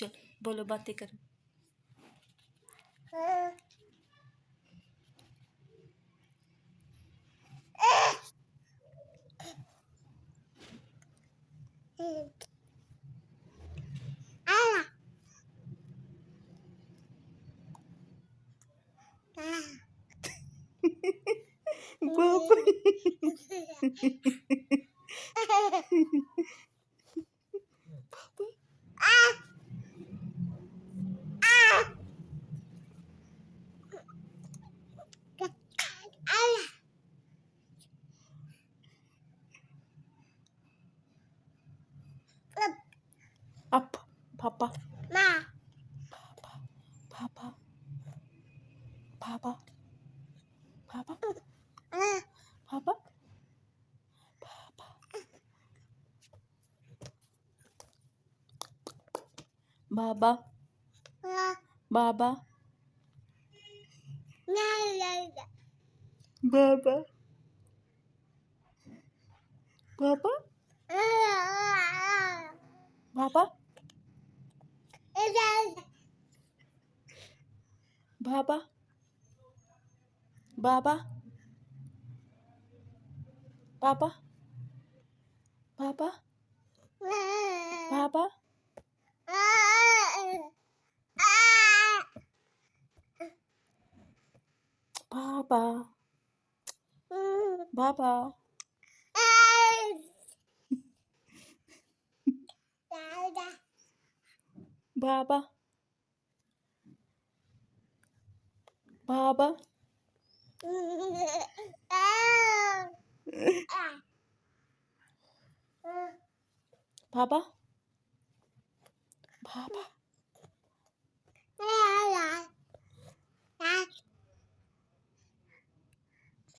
चल बोलो, बातें करो। बाबा up, papa, papa, papa, papa, papa, baba, baba, baba, baba, baba, baba, baba, papa, papa, papa, papa, baba, baba, baba, papa, papa.